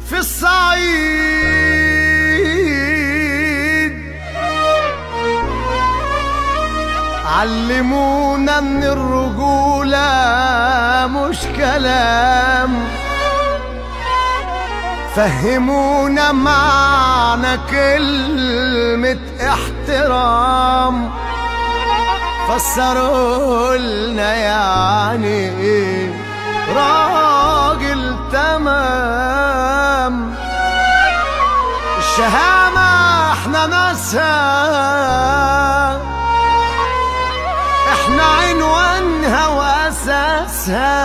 في الصعيد علمونا ان الرجولة مش كلام، فهمونا معنى كلمة احترام، فسروا لنا يعني ايه راجل تمام. الشهامة احنا ناسها، احنا عنوانها واساسها،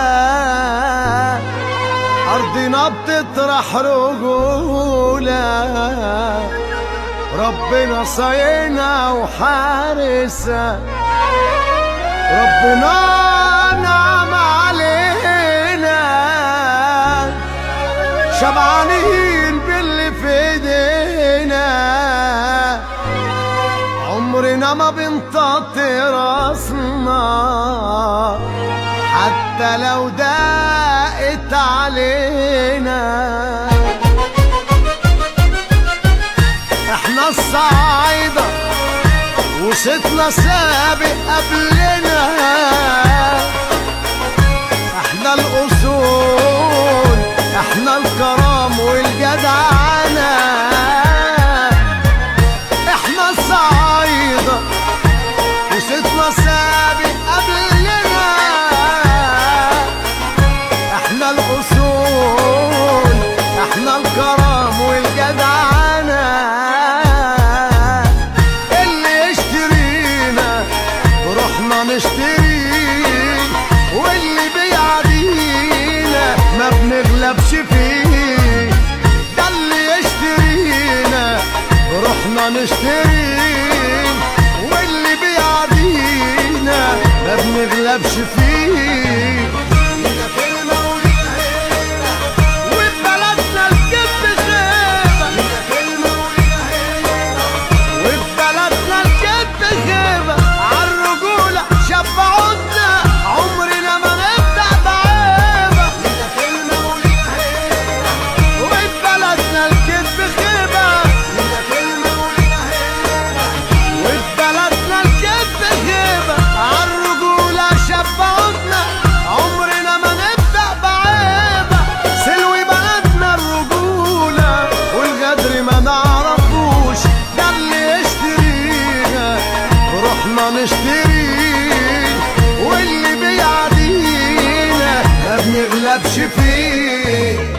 ارضنا بتطرح رجولة، ربنا صاينا وحارسها، ربنا نعم علينا، شبعانين باللي في ايدينا، عمرنا ما بنطاطي راسنا حتى لو ضاقت علينا. احنا الصعايدة وصيتنا سابق قبلنا، احنا الاصول، احنا الكرم والجدعنة، احنا الصعايدة وصيتنا سابق قبلنا، احنا الاصول، احنا الكرم والجدعنة، نشتري واللي بيعدينا ما بنغلبش فيه، ده اللي يشترينا روحنا نشتري واللي بيعدينا ما بنغلبش فيه. نشتري واللي بيعدينا ما بنغلبش فيه.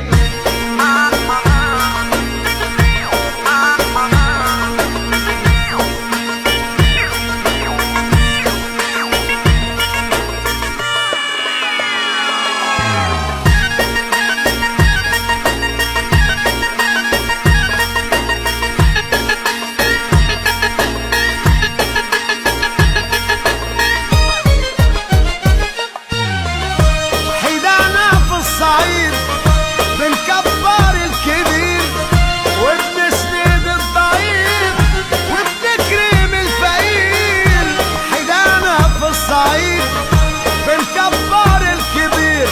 بنكبر الكبير وبنسند الضعيف وبنكرم الفقير، حدانا في الصعيد بنكبر الكبير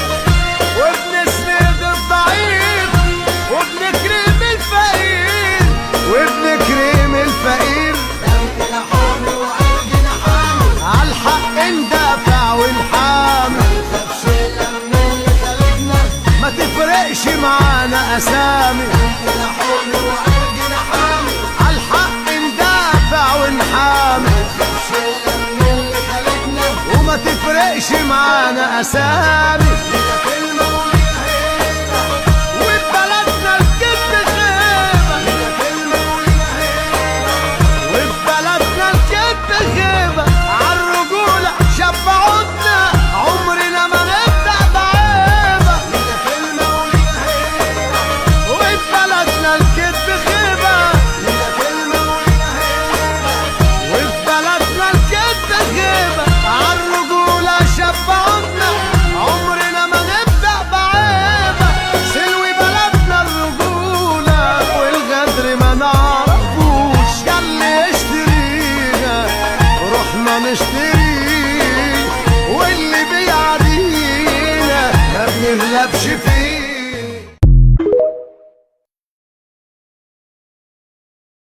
وبنسند الضعيف وبنكرم الفقير وبنكرم الفقير، عالحق ندافع ونحامي، ما تفرقش معانا اسامي، عالحق ندافع ونحامي، وما تفرقش معانا اسامي.